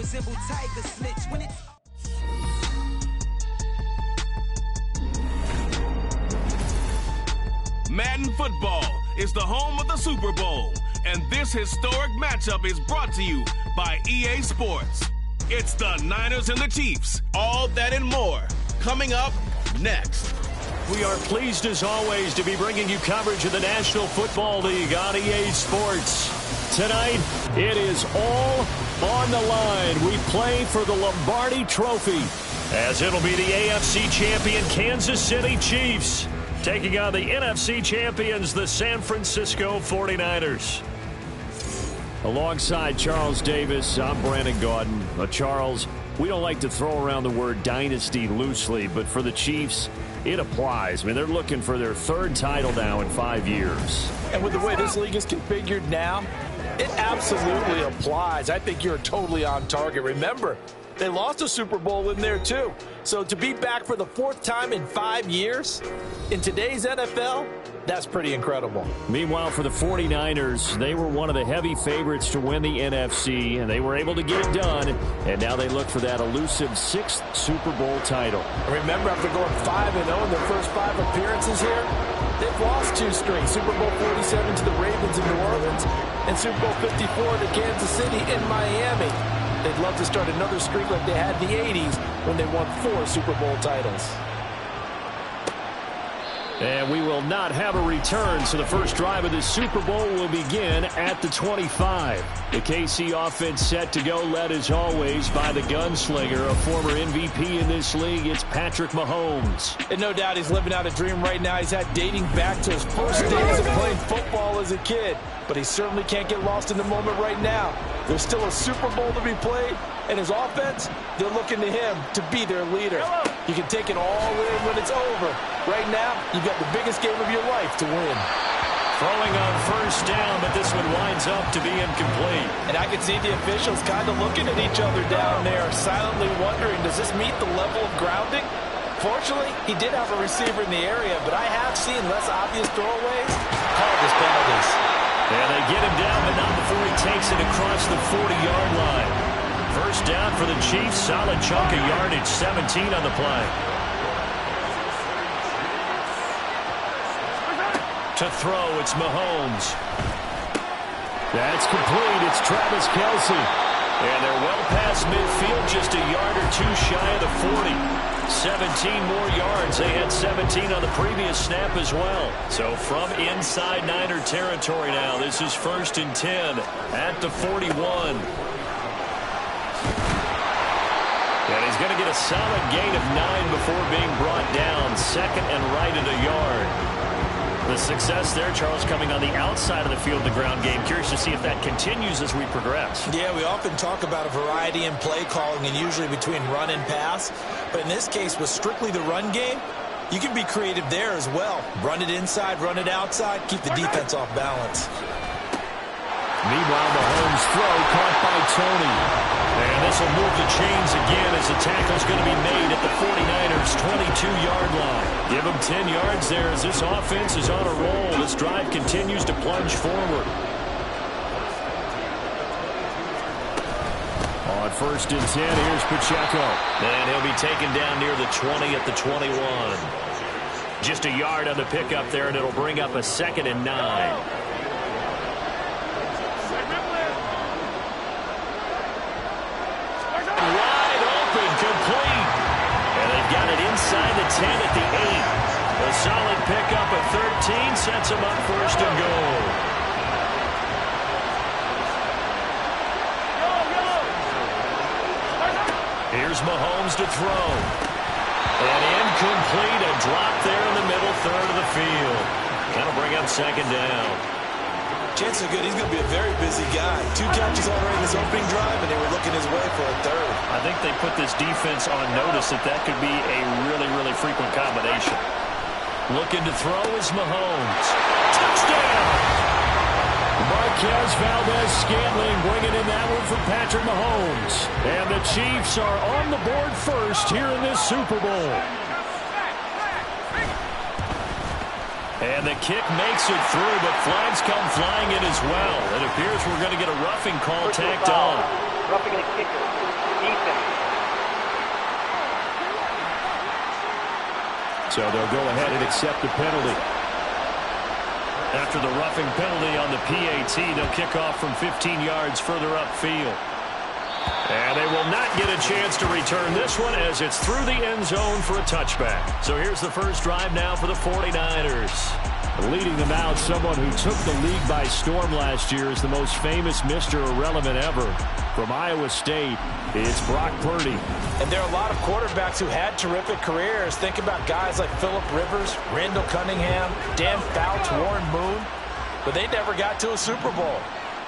resemble tiger snitch when it's Madden Football is the home of the Super Bowl, and this historic matchup is brought to you by EA Sports. It's the Niners and the Chiefs, all that and more, coming up next. We are pleased as always to be bringing you coverage of the National Football League on EA Sports. Tonight, it is all on the line. We play for the Lombardi Trophy, as it'll be the AFC champion Kansas City Chiefs taking on the NFC champions, the San Francisco 49ers. Alongside Charles Davis, I'm Brandon Gaudin. Charles, we don't like to throw around the word dynasty loosely, but for the Chiefs, it applies. I mean, they're looking for their third title now in 5 years. And with the way this league is configured now, it absolutely applies. I think you're totally on target. Remember, they lost a Super Bowl in there too. So to be back for the fourth time in 5 years in today's NFL, that's pretty incredible. Meanwhile, for the 49ers, they were one of the heavy favorites to win the NFC, and they were able to get it done. And now they look for that elusive 6th Super Bowl title. Remember, after going 5-0 in their first 5 appearances here, they've lost 2 straight. Super Bowl 47 to the Ravens in New Orleans and Super Bowl 54 to Kansas City in Miami. They'd love to start another streak like they had in the 80s when they won 4 Super Bowl titles. And we will not have a return, so the first drive of the Super Bowl will begin at the 25. The KC offense set to go, led as always by the gunslinger, a former MVP in this league. It's Patrick Mahomes. And no doubt he's living out a dream right now. He's had dating back to his first days of playing football as a kid. But he certainly can't get lost in the moment right now. There's still a Super Bowl to be played, and his offense, they're looking to him to be their leader. You can take it all in when it's over. Right now, you've got the biggest game of your life to win. Throwing on first down, but this one winds up to be incomplete. And I can see the officials kind of looking at each other down there, silently wondering, does this meet the level of grounding? Fortunately, he did have a receiver in the area, but I have seen less obvious throwaways called as penalties. And they get him down, but not before he takes it across the 40-yard line. First down for the Chiefs, solid chunk of yardage, 17 on the play. To throw, it's Mahomes. That's complete. It's Travis Kelce. And they're well past midfield, just a yard or 2 shy of the 40. 17 more yards. They had 17 on the previous snap as well. So from inside Niner territory now, this is 1st and 10 at the 41. And he's going to get a solid gain of 9 before being brought down. 2nd and right at a yard. The success there, Charles, coming on the outside of the field, the ground game. Curious to see if that continues as we progress. Yeah, we often talk about a variety in play calling and usually between run and pass. But in this case, with strictly the run game, you can be creative there as well. Run it inside, run it outside, keep the defense off balance. Meanwhile, Mahomes' throw caught by Tony. And this will move the chains again as the tackle's going to be made at the 49ers' 22-yard line. Give them 10 yards there as this offense is on a roll. This drive continues to plunge forward. On 1st and 10, here's Pacheco. And he'll be taken down near the 20 at the 21. Just a yard on the pickup there, and it'll bring up a 2nd and 9. Complete. And they've got it inside the 10 at the 8. A solid pickup of 13 sets them up 1st and goal. Here's Mahomes to throw. And incomplete. A drop there in the middle third of the field. That'll bring up 2nd down. Chances are good he's going to be a very busy guy. 2 catches already in his opening drive, and they were looking his way for a 3rd. I think they put this defense on notice that could be a really, really frequent combination. Looking to throw is Mahomes. Touchdown! Marquez Valdez-Scantling bringing in that one for Patrick Mahomes. And the Chiefs are on the board first here in this Super Bowl. And the kick makes it through, but flags come flying in as well. It appears we're going to get a roughing call tacked on. Roughing a kicker. defense. So they'll go ahead and accept the penalty. After the roughing penalty on the PAT, they'll kick off from 15 yards further upfield. And they will not get a chance to return this one as it's through the end zone for a touchback. So here's the first drive now for the 49ers. Leading them out, someone who took the league by storm last year is the most famous Mr. Irrelevant ever. From Iowa State, it's Brock Purdy. And there are a lot of quarterbacks who had terrific careers. Think about guys like Phillip Rivers, Randall Cunningham, Dan Fouts, Warren Moon. But they never got to a Super Bowl.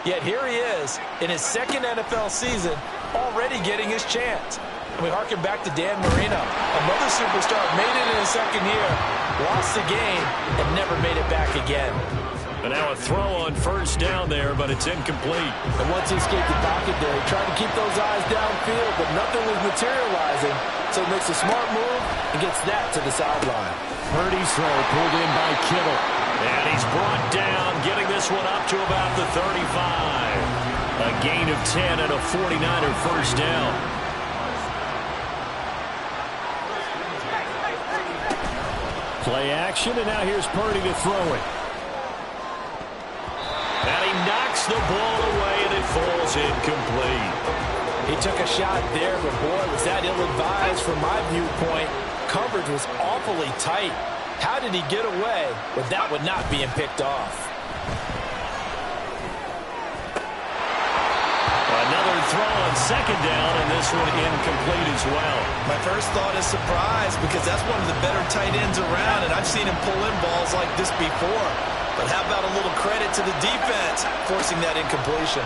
Yet here he is in his second NFL season, already getting his chance. And we harken back to Dan Marino, another superstar, made it in his second year, lost the game, and never made it back again. And now a throw on first down there, but it's incomplete. And once he escaped the pocket there, he tried to keep those eyes downfield, but nothing was materializing. So he makes a smart move and gets that to the sideline. Purdy's throw pulled in by Kittle. And he's brought down, getting this one up to about the 35. A gain of 10 and a 49er first down. Play action, and now here's Purdy to throw it. And he knocks the ball away, and it falls incomplete. He took a shot there, but boy, was that ill-advised from my viewpoint. Coverage was awfully tight. How did he get away with that one not being picked off? Another throw on second down, and this one incomplete as well. My first thought is surprise, because that's one of the better tight ends around, and I've seen him pull in balls like this before. But how about a little credit to the defense forcing that incompletion?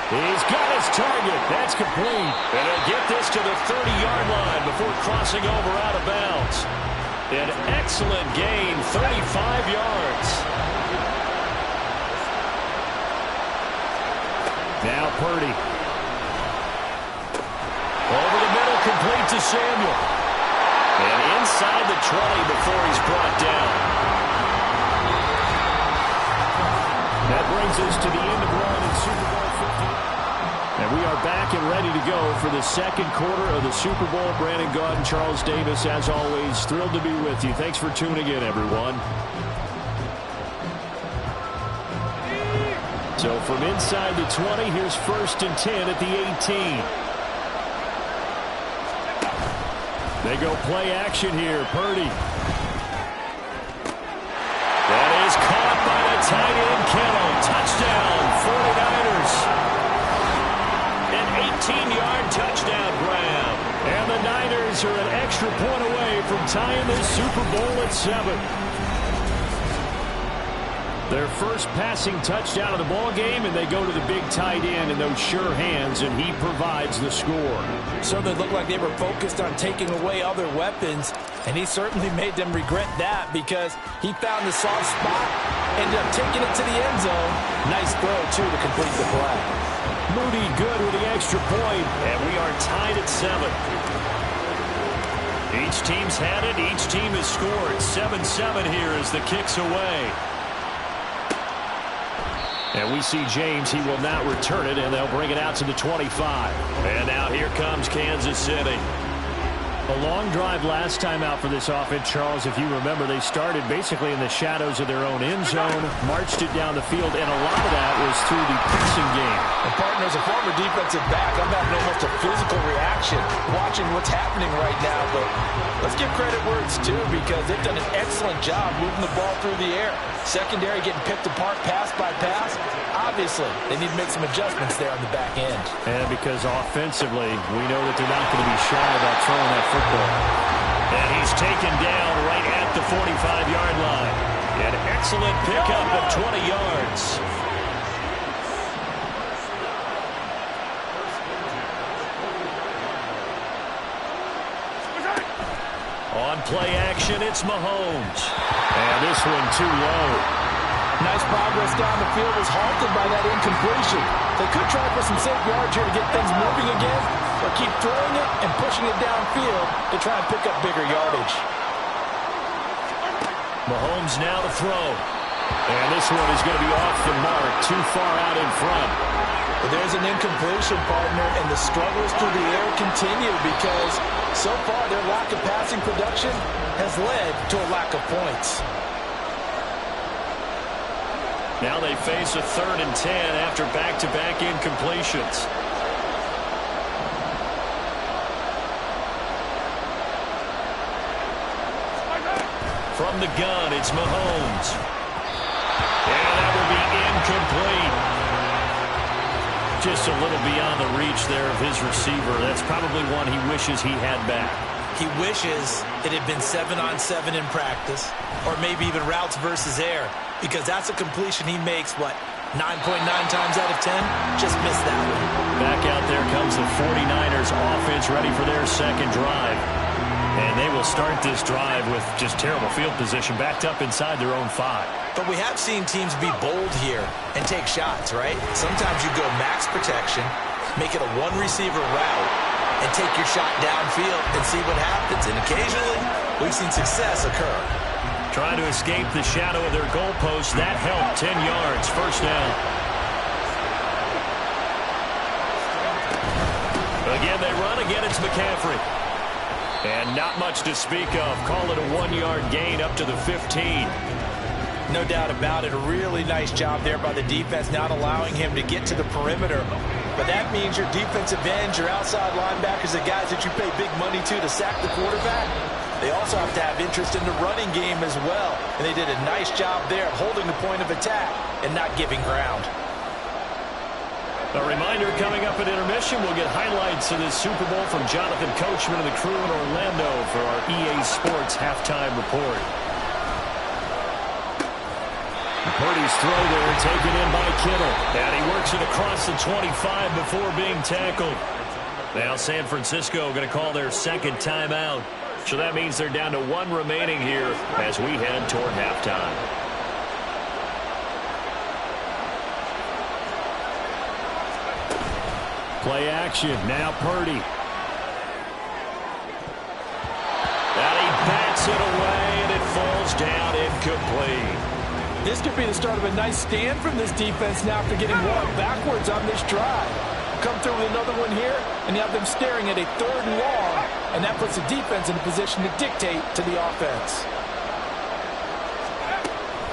He's got his target. That's complete. And he'll get this to the 30-yard line before crossing over out of bounds. An excellent gain, 35 yards. Now Purdy. Over the middle, complete to Samuel. And inside the 20 before he's brought down. That brings us to the end of one in Super Bowl 50. And we are back and ready to go for the second quarter of the Super Bowl. Brandon Gaudin, Charles Davis, as always, thrilled to be with you. Thanks for tuning in, everyone. So from inside the 20, here's 1st and 10 at the 18. They go play action here. Purdy. That is caught by the tight end, Kittle. Touchdown, 49ers. An 18-yard touchdown grab. And the Niners are an extra point away from tying this Super Bowl at 7. Their first passing touchdown of the ball game, and they go to the big tight end in those sure hands, and he provides the score. Certainly looked like they were focused on taking away other weapons, and he certainly made them regret that because he found the soft spot, ended up taking it to the end zone. Nice throw, too, to complete the play. Moody good with the extra point, and we are tied at 7. Each team's had it. Each team has scored. 7-7 here as the kick's away. And we see James. He will not return it, and they'll bring it out to the 25. And now here comes Kansas City. A long drive last time out for this offense, Charles. If you remember, they started basically in the shadows of their own end zone, marched it down the field, and a lot of that was through the passing game. And partner, as a former defensive back, I'm having almost a physical reaction watching what's happening right now. But let's give credit where it's due because they've done an excellent job moving the ball through the air. Secondary getting picked apart pass by pass. Obviously, they need to make some adjustments there on the back end. And because offensively, we know that they're not going to be shy about throwing that football. And he's taken down right at the 45-yard line. An excellent pickup of 20 yards. On play action, it's Mahomes. And this one too low. Nice progress down the field was halted by that incompletion. They could try for some safe yards here to get things moving again, or keep throwing it and pushing it downfield to try and pick up bigger yardage. Mahomes now to throw. And this one is going to be off the mark, too far out in front. Well, there's an incompletion, partner, and the struggles through the air continue because so far their lack of passing production has led to a lack of points. Now they face a 3rd and 10 after back-to-back incompletions. From the gun, it's Mahomes. And that will be incomplete. Just a little beyond the reach there of his receiver. That's probably one he wishes he had back. He wishes it had been 7-on-7 in practice, or maybe even routes versus air, because that's a completion he makes, 9.9 times out of 10? Just missed that one. Back out there comes the 49ers offense ready for their second drive. And they will start this drive with just terrible field position, backed up inside their own 5. But we have seen teams be bold here and take shots, right? Sometimes you go max protection, make it a one-receiver route, and take your shot downfield and see what happens. And occasionally, we've seen success occur. Trying to escape the shadow of their goalpost. That helped. 10 yards, first down. Again, they run. Again, it's McCaffrey. And not much to speak of. Call it a 1-yard gain up to the 15. No doubt about it. A really nice job there by the defense, not allowing him to get to the perimeter. But that means your defensive ends, your outside linebackers, the guys that you pay big money to sack the quarterback, they also have to have interest in the running game as well. And they did a nice job there of holding the point of attack and not giving ground. A reminder, coming up at intermission, we'll get highlights of this Super Bowl from Jonathan Coachman and the crew in Orlando for our EA Sports halftime report. Purdy's throw there taken in by Kittle. And he works it across the 25 before being tackled. Now San Francisco going to call their second timeout. So that means they're down to 1 remaining here as we head toward halftime. Play action. Now Purdy. And he bats it away, and it falls down incomplete. This could be the start of a nice stand from this defense now after getting walked backwards on this drive. Come through with another one here, and you have them staring at a 3rd and long, and that puts the defense in a position to dictate to the offense.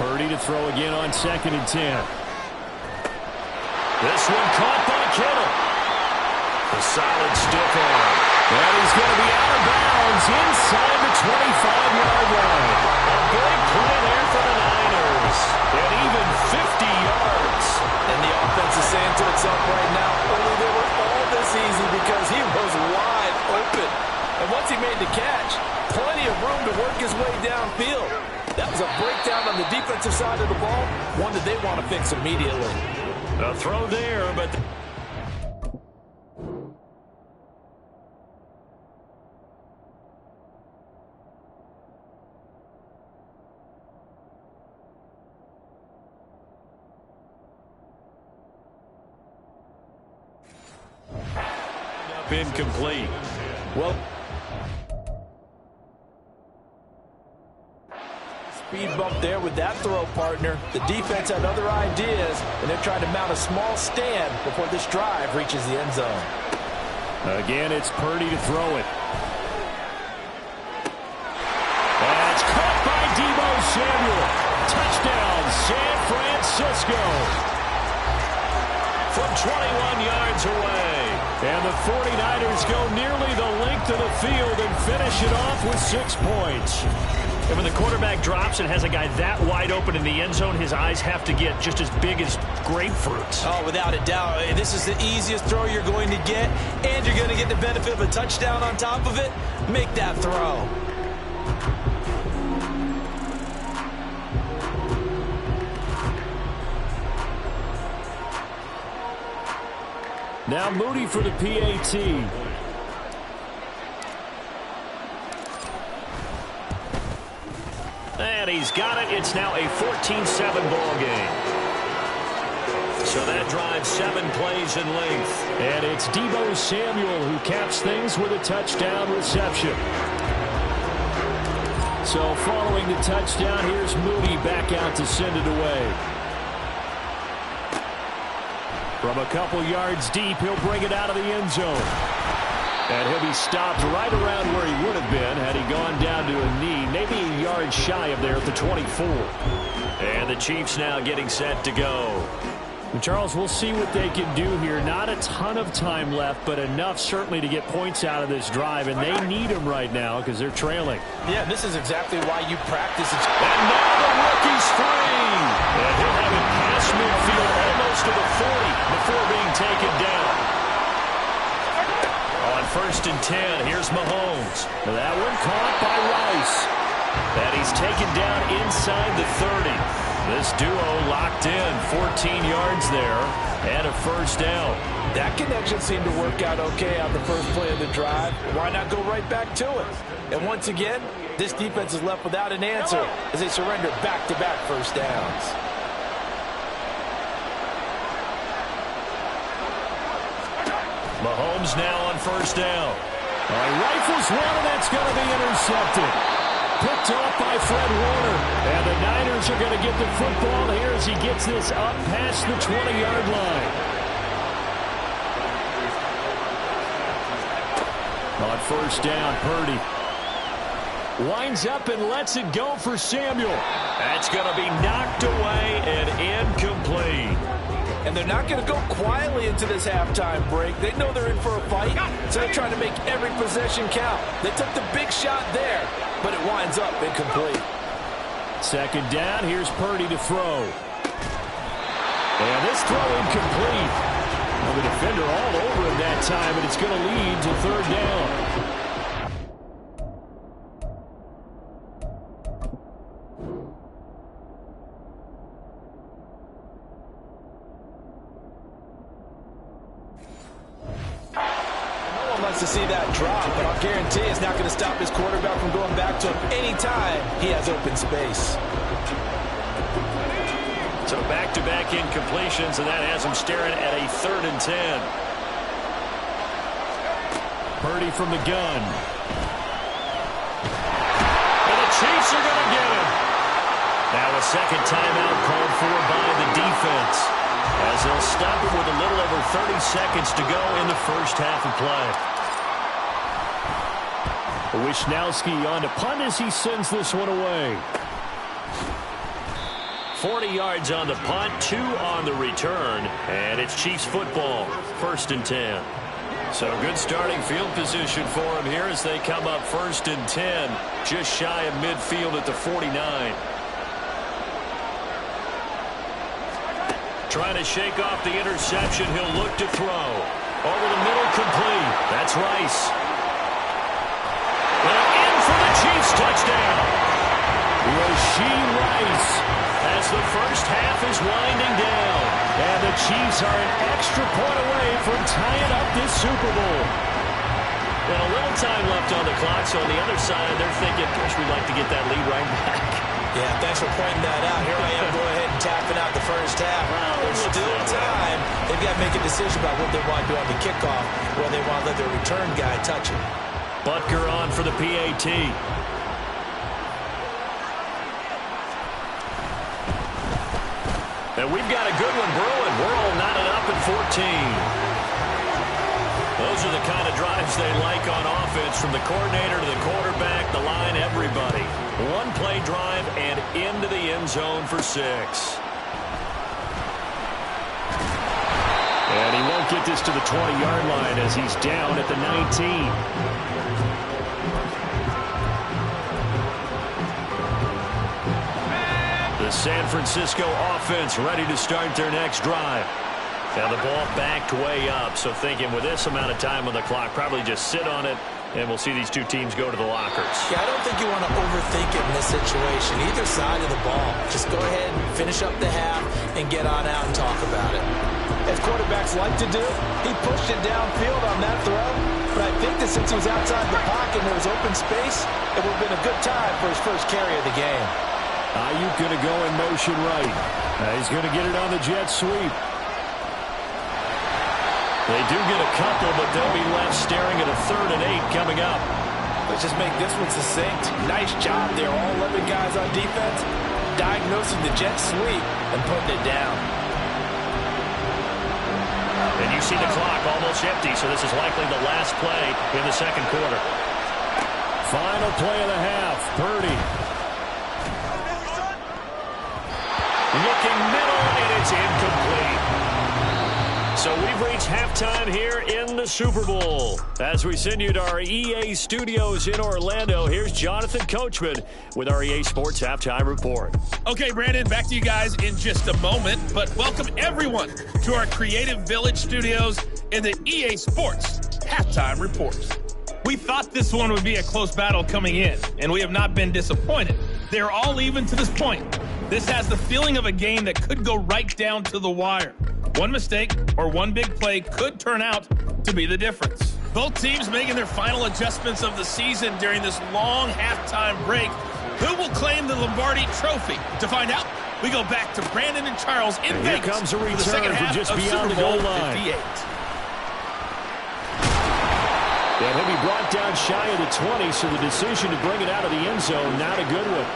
Purdy to throw again on 2nd and 10. This one caught by Kittle. A solid stiff arm. And he's going to be out of bounds inside the 25-yard line. A big play there for the Niners. And even 50 yards. And the offense is saying to itself right now, only they were all this easy because he was wide open. And once he made the catch, plenty of room to work his way downfield. That was a breakdown on the defensive side of the ball, one that they want to fix immediately. A throw there, but... incomplete. Well, speed bump there with that throw, partner. The defense had other ideas, and they're trying to mount a small stand before this drive reaches the end zone. Again, it's Purdy to throw it. That's caught by Deebo Samuel. Touchdown, San Francisco. From 21 yards away. And the 49ers go nearly the length of the field and finish it off with 6 points. And when the quarterback drops and has a guy that wide open in the end zone, his eyes have to get just as big as grapefruits. Oh, without a doubt. This is the easiest throw you're going to get, and you're going to get the benefit of a touchdown on top of it. Make that throw. Now Moody for the PAT. And he's got it. It's now a 14-7 ball game. So that drives 7 plays in length. And it's Deebo Samuel who caps things with a touchdown reception. So following the touchdown, here's Moody back out to send it away. From a couple yards deep, he'll bring it out of the end zone. And he'll be stopped right around where he would have been had he gone down to a knee, maybe a yard shy of there at the 24. And the Chiefs now getting set to go. And Charles, we'll see what they can do here. Not a ton of time left, but enough certainly to get points out of this drive. And they need them right now because they're trailing. Yeah, this is exactly why you practice. And now the rookie's free. And he'll have it past midfield almost to the 40 before being taken down. On 1st and 10, here's Mahomes. That one caught by Rice. And he's taken down inside the 30. This duo locked in, 14 yards there, and a first down. That connection seemed to work out okay on the first play of the drive. Why not go right back to it? And once again, this defense is left without an answer as they surrender back-to-back first downs. Mahomes now on first down. Rifles one, and that's going to be intercepted. Picked off by Fred Warner. And the Niners are going to get the football here as he gets this up past the 20-yard line. On first down, Purdy winds up and lets it go for Samuel. That's going to be knocked away and incomplete. And they're not going to go quietly into this halftime break. They know they're in for a fight, so they're trying to make every possession count. They took the big shot there, but it winds up incomplete. Second down, here's Purdy to throw. And this throw incomplete. Well, the defender all over him that time, and it's going to lead to third down. To see that drop, but I'll guarantee it's not going to stop his quarterback from going back to him anytime he has open space. So back-to-back incompletions, and that has him staring at a 3rd and 10. Purdy from the gun. And the Chiefs are going to get him. Now a second timeout called for by the defense, as they'll stop him with a little over 30 seconds to go in the first half of play. Wishnowski on to punt as he sends this one away. 40 yards on the punt, 2 on the return, and it's Chiefs football, 1st and 10. So good starting field position for him here as they come up 1st and 10, just shy of midfield at the 49. Trying to shake off the interception, he'll look to throw. Over the middle, complete. That's Rice. For the Chiefs touchdown. Rashee Rice as the first half is winding down. And the Chiefs are an extra point away from tying up this Super Bowl. And a little time left on the clock, so on the other side, they're thinking, gosh, we'd like to get that lead right back. Yeah, thanks for pointing that out. Here I am going ahead and tapping out the first half. There's still time. They've got to make a decision about what they want to do on the kickoff, whether they want to let their return guy touch it. Butker on for the PAT. And we've got a good one brewing. We're all knotted up at 14. Those are the kind of drives they like on offense, from the coordinator to the quarterback, the line, everybody. One play drive and into the end zone for 6. And he won't get this to the 20-yard line as he's down at the 19. The San Francisco offense ready to start their next drive. Now the ball backed way up, so thinking with this amount of time on the clock, probably just sit on it, and we'll see these two teams go to the lockers. Yeah, I don't think you want to overthink it in this situation. Either side of the ball. Just go ahead and finish up the half and get on out and talk about it. As quarterbacks like to do, he pushed it downfield on that throw, but I think that since he was outside the pocket and there was open space, it would have been a good time for his first carry of the game. Ayuk going to go in motion right. He's going to get it on the jet sweep. They do get a couple, but they'll be left staring at a 3rd and 8 coming up. Let's just make this one succinct. Nice job there, all 11 guys on defense, diagnosing the jet sweep and putting it down. see the clock almost empty, so this is likely the last play in the second quarter. Final play of the half. Purdy. Looking middle, and it's incomplete. So we've reached halftime here in the Super Bowl. As we send you to our EA studios in Orlando, here's Jonathan Coachman with our EA Sports Halftime Report. Okay, Brandon, back to you guys in just a moment, but welcome everyone to our Creative Village studios in the EA Sports Halftime Report. We thought this one would be a close battle coming in, and we have not been disappointed. They're all even to this point. This has the feeling of a game that could go right down to the wire. One mistake or one big play could turn out to be the difference. Both teams making their final adjustments of the season during this long halftime break. Who will claim the Lombardi Trophy? To find out, we go back to Brandon and Charles in Vegas. Here comes a return for the second half from just of beyond Super the goal Bowl line. 58. And he'll be brought down shy of the 20, so the decision to bring it out of the end zone, not a good one.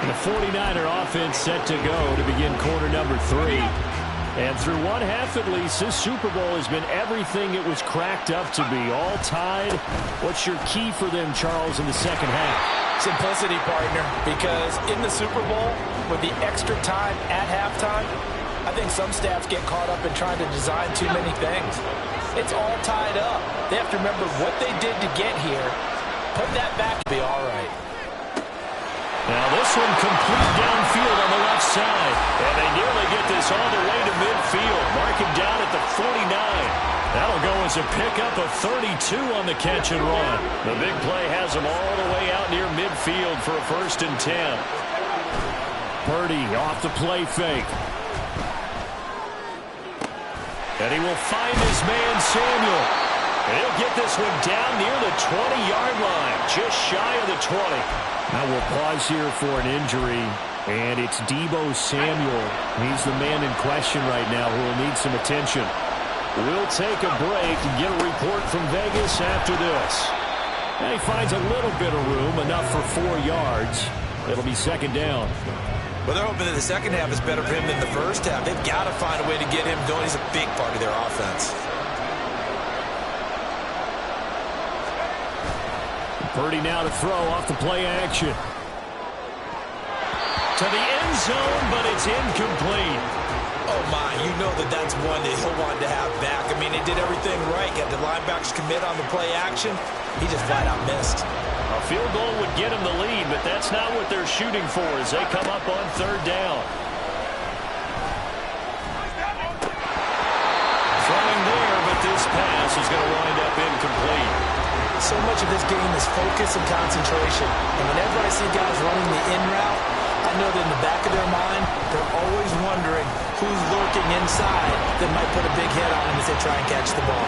And the 49er offense set to go to begin quarter number 3. And through one half at least, this Super Bowl has been everything it was cracked up to be. All tied. What's your key for them, Charles, in the second half? Simplicity, partner, because in the Super Bowl, with the extra time at halftime, I think some staffs get caught up in trying to design too many things. It's all tied up. They have to remember what they did to get here. Put that back to be all right. Now this one complete downfield on the left side. And they nearly get this all the way to midfield. Mark him down at the 49. That'll go as a pickup of 32 on the catch and run. The big play has them all the way out near midfield for a 1st and 10. Purdy off the play fake. And he will find his man Samuel. And he'll get this one down near the 20-yard line, just shy of the 20. Now we'll pause here for an injury, and it's Deebo Samuel. He's the man in question right now who will need some attention. We'll take a break and get a report from Vegas after this. And he finds a little bit of room, enough for 4 yards. It'll be second down. Well, they're hoping that the second half is better for him than the first half. They've got to find a way to get him going. He's a big part of their offense. Purdy now to throw off the play action. To the end zone, but it's incomplete. Oh, my. You know that that's one that he'll want to have back. I mean, they did everything right. Got the linebackers commit on the play action. He just flat out missed. A field goal would get him the lead, but that's not what they're shooting for as they come up on 3rd down. Throwing there, but this pass is going to wind up incomplete. So much of this game is focus and concentration. And whenever I see guys running the in route, I know that in the back of their mind, they're always wondering who's lurking inside that might put a big hit on them as they try and catch the ball.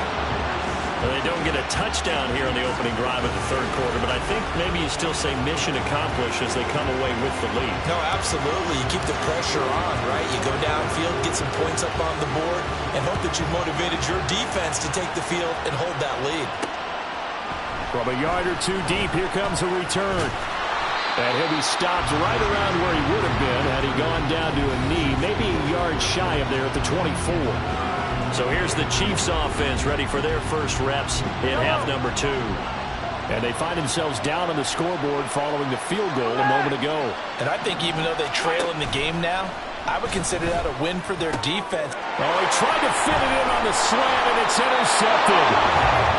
Well, they don't get a touchdown here on the opening drive of the 3rd quarter, but I think maybe you still say mission accomplished as they come away with the lead. No, absolutely. You keep the pressure on, right? You go downfield, get some points up on the board, and hope that you motivated your defense to take the field and hold that lead. From a yard or 2 deep, here comes a return. And he'll be stopped right around where he would have been had he gone down to a knee, maybe a yard shy of there at the 24. So here's the Chiefs offense ready for their first reps in half number 2. And they find themselves down on the scoreboard following the field goal a moment ago. And I think even though they trail in the game now, I would consider that a win for their defense. Oh, he tried to fit it in on the slant, and it's intercepted.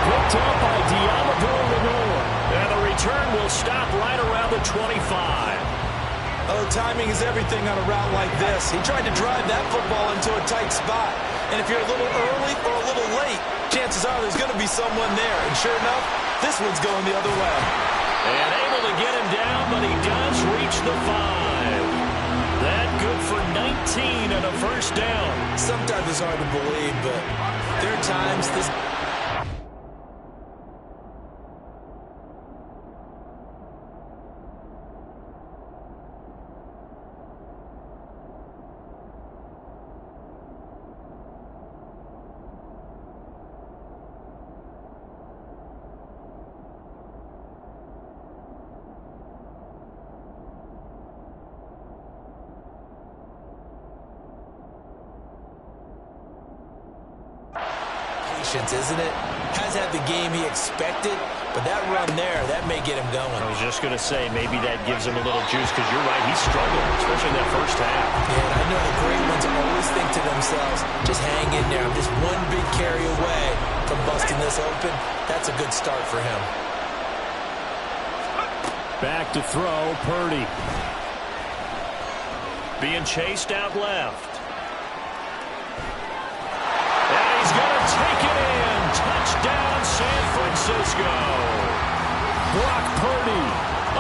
Picked up by Diamador Lenore. And the return will stop right around the 25. Oh, timing is everything on a route like this. He tried to drive that football into a tight spot. And if you're a little early or a little late, chances are there's going to be someone there. And sure enough, this one's going the other way. And able to get him down, but he does reach the 5. That good for 19 and a first down. Sometimes it's hard to believe, but there are times this... patience, isn't it? Has had the game he expected, but that run there, that may get him going. I was just going to say, maybe that gives him a little juice, because you're right, he struggled, especially in that first half. Yeah, and I know the great ones always think to themselves, just hang in there. I'm just one big carry away from busting this open. That's a good start for him. Back to throw, Purdy. Being chased out left. And he's going to take it in. Touchdown, San Francisco. Brock Purdy.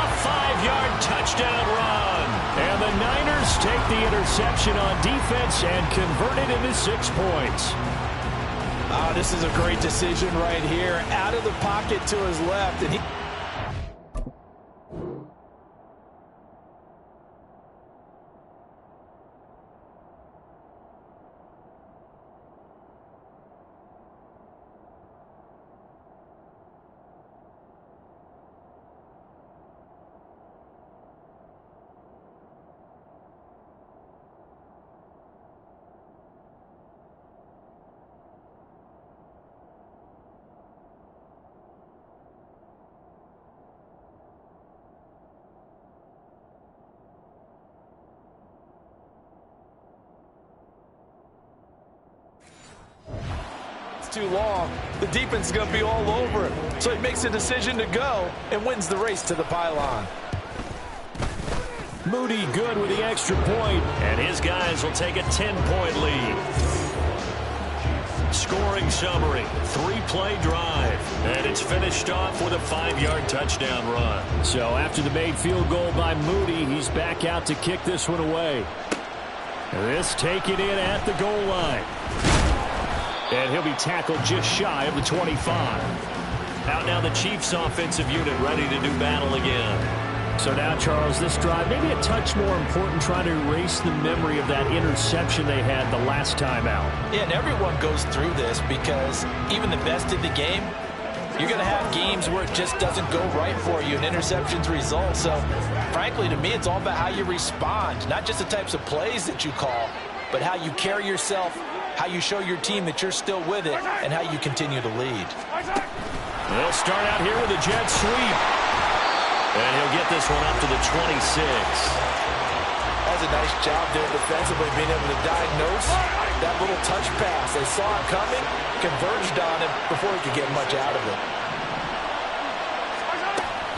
A 5-yard touchdown run. And the Niners take the interception on defense and convert it into 6 points. This is a great decision right here. Out of the pocket to his left, and he... too long. The defense is going to be all over him. So he makes a decision to go and wins the race to the pylon. Moody good with the extra point. And his guys will take a 10-point lead. Scoring summary, 3-play drive. And it's finished off with a 5-yard touchdown run. So after the made field goal by Moody, he's back out to kick this one away. This taken in at the goal line. And he'll be tackled just shy of the 25. Out now the Chiefs offensive unit ready to do battle again. So now, Charles, this drive maybe a touch more important, trying to erase the memory of that interception they had the last time out. Yeah, and everyone goes through this because even the best of the game, you're going to have games where it just doesn't go right for you, and interceptions result. So, frankly, to me, it's all about how you respond, not just the types of plays that you call, but how you carry yourself, how you show your team that you're still with it, and how you continue to lead. They'll start out here with a jet sweep. And he'll get this one up to the 26. That's a nice job there defensively, being able to diagnose that little touch pass. They saw it coming, converged on him before he could get much out of it.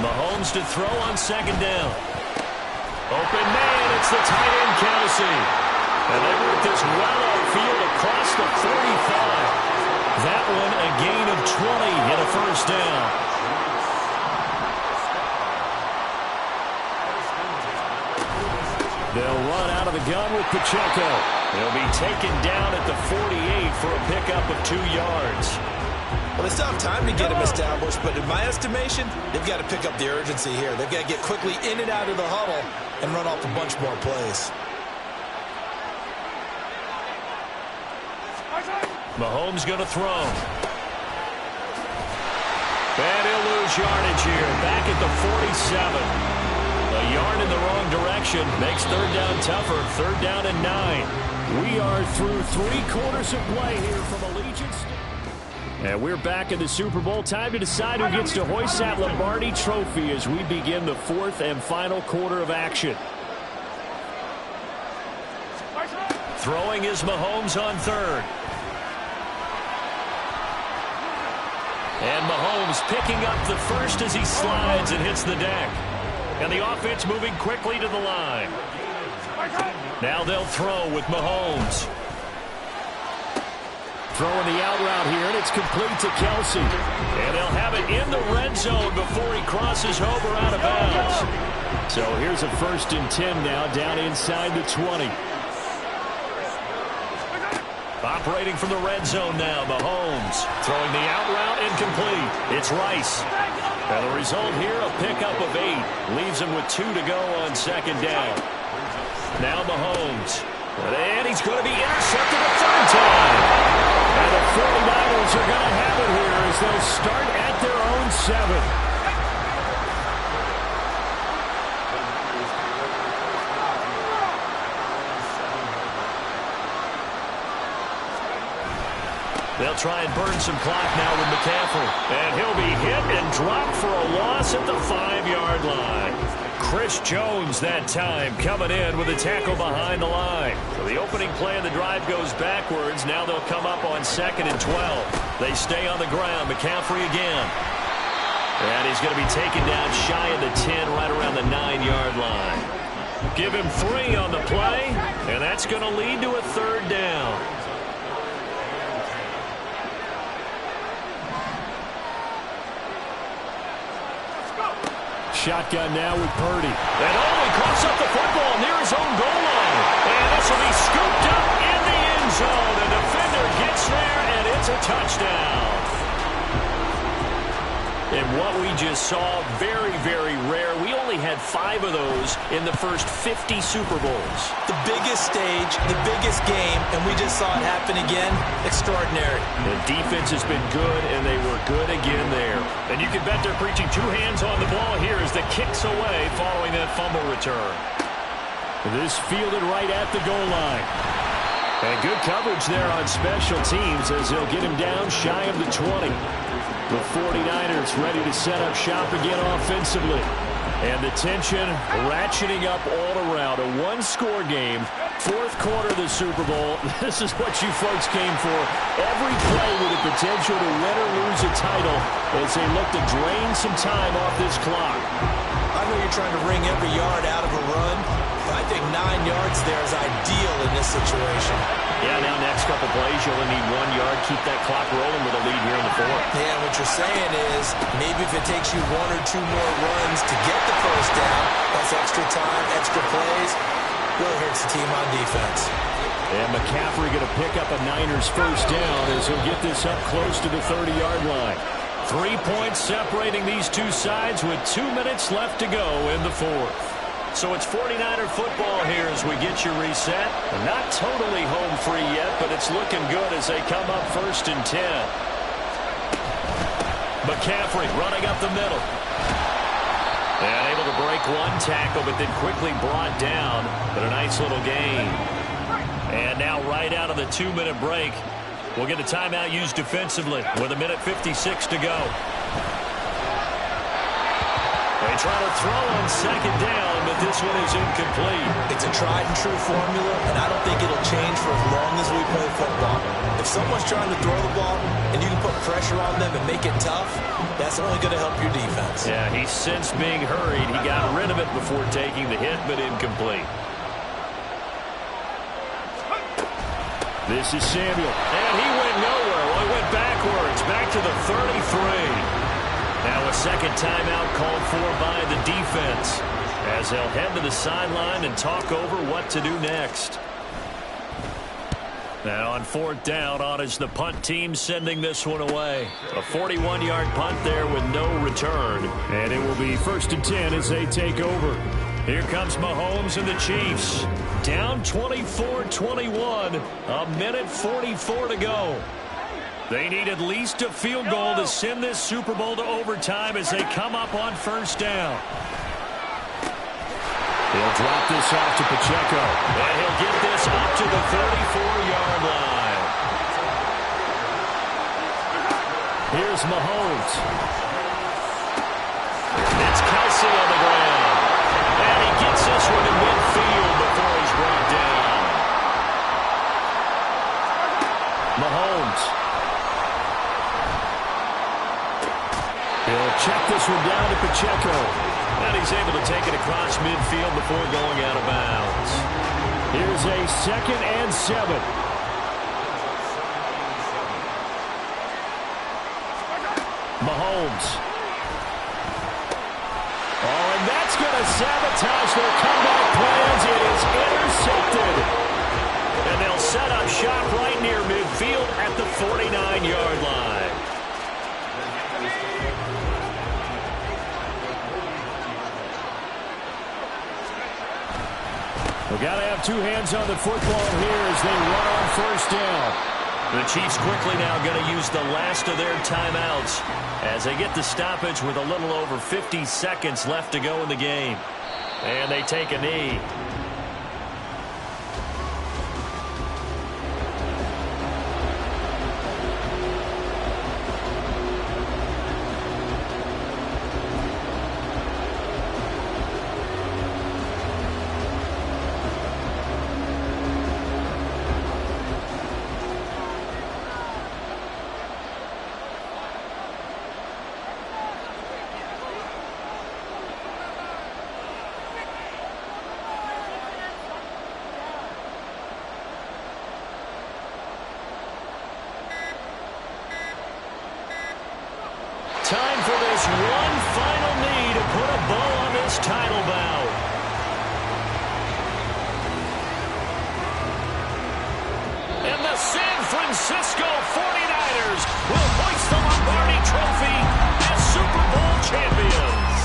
Mahomes to throw on second down. Open man, it's the tight end, Kelce. And they work this well outfield across the 45. That one a gain of 20 and a first down. They'll run out of the gun with Pacheco. He'll be taken down at the 48 for a pickup of 2 yards. Well, they still have time to get him established, but in my estimation, they've got to pick up the urgency here. They've got to get quickly in and out of the huddle and run off a bunch more plays. Mahomes going to throw. And he'll lose yardage here. Back at the 47. A yard in the wrong direction makes third down tougher. Third down and 9. We are through 3 quarters of play here from Allegiant. And we're back in the Super Bowl. Time to decide who gets to hoist that Lombardi Trophy as we begin the 4th and final quarter of action. Throwing is Mahomes on third. And Mahomes picking up the first as he slides and hits the deck. And the offense moving quickly to the line. Now they'll throw with Mahomes. Throwing the out route here, and it's complete to Kelce. And they'll have it in the red zone before he crosses over out of bounds. So here's a 1st and 10 now, down inside the 20. Operating from the red zone now, Mahomes. Throwing the out route incomplete. It's Rice. And the result here, a pickup of 8. Leaves him with 2 to go on second down. Now Mahomes. And he's going to be intercepted a third time. And the 49ers are going to have it here as they'll start at their own 7. They'll try and burn some clock now with McCaffrey. And he'll be hit and dropped for a loss at the 5-yard line. Chris Jones that time coming in with a tackle behind the line. So the opening play of the drive goes backwards. Now they'll come up on 2nd and 12. They stay on the ground. McCaffrey again. And he's going to be taken down shy of the 10, right around the 9-yard line. Give him 3 on the play, and that's going to lead to a 3rd down. Shotgun now with Purdy. And he coughs up the football near his own goal line. And this will be scooped up in the end zone. The defender gets there, and it's a touchdown. And what we just saw, very, very rare. We only had 5 of those in the first 50 Super Bowls. The biggest stage, the biggest game, and we just saw it happen again. Extraordinary. The defense has been good, and they were good again there. And you can bet they're preaching 2 hands on the ball here as the kick's away following that fumble return. This fielded right at the goal line. And good coverage there on special teams as they'll get him down shy of the 20. The 49ers ready to set up shop again offensively. And the tension ratcheting up all around. A 1-score game. 4th quarter of the Super Bowl. This is what you folks came for. Every play with the potential to win or lose a title as they look to drain some time off this clock. I know you're trying to wring every yard out of a run, but I think 9 yards there is ideal in this situation. Yeah, now next couple plays, you only need 1 yard. Keep that clock rolling with a lead here in the 4th. Yeah, what you're saying is maybe if it takes you 1 or 2 more runs to get the first down, that's extra time, extra plays, really hurts the team on defense. And McCaffrey going to pick up a Niners first down as he'll get this up close to the 30-yard line. 3 points separating these two sides with 2 minutes left to go in the 4th. So it's 49er football here as we get you reset. Not totally home free yet, but it's looking good as they come up 1st and 10. McCaffrey running up the middle. And able to break 1 tackle, but then quickly brought down. But a nice little gain. And now right out of the 2-minute break, we'll get a timeout used defensively with 1:56 to go. They try to throw on 2nd down, but this one is incomplete. It's a tried-and-true formula, and I don't think it'll change for as long as we play football. If someone's trying to throw the ball and you can put pressure on them and make it tough, that's only going to help your defense. Yeah, he's since being hurried. He got rid of it before taking the hit, but incomplete. This is Samuel. And he went nowhere. Well, he went backwards, back to the 33. Now a 2nd timeout called for by the defense as they'll head to the sideline and talk over what to do next. Now on 4th down, on is the punt team sending this one away. A 41-yard punt there with no return. And it will be 1st and 10 as they take over. Here comes Mahomes and the Chiefs. Down 24-21. 1:44 to go. They need at least a field goal to send this Super Bowl to overtime as they come up on 1st down. They'll drop this off to Pacheco. And he'll get this up to the 34-yard line. Here's Mahomes. It's Kelsey on the ground. And he gets this one in midfield before he's brought down. Mahomes. He'll check this one down to Pacheco. And he's able to take it across midfield before going out of bounds. Here's a 2nd and 7. Mahomes. Oh, and that's going to sabotage their comeback plans. It is intercepted. And they'll set up shop right near midfield at the 49-yard line. We've got to have 2 hands on the football here as they run on 1st down. The Chiefs quickly now going to use the last of their timeouts as they get the stoppage with a little over 50 seconds left to go in the game. And they take a knee. for this one final knee to put a bow on this title bout. And the San Francisco 49ers will hoist the Lombardi Trophy as Super Bowl champions.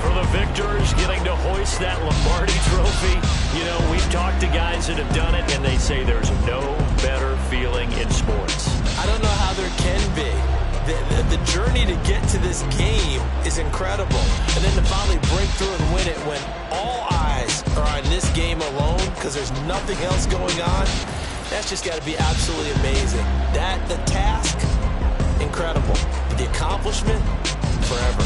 For the victors getting to hoist that Lombardi Trophy, you know, we've talked to guys that have done it, and they say there's no better feeling in sports. I don't know how there can be. The journey to get to this game is incredible. And then to finally break through and win it when all eyes are on this game alone because there's nothing else going on, that's just got to be absolutely amazing. The task, incredible. But the accomplishment, forever.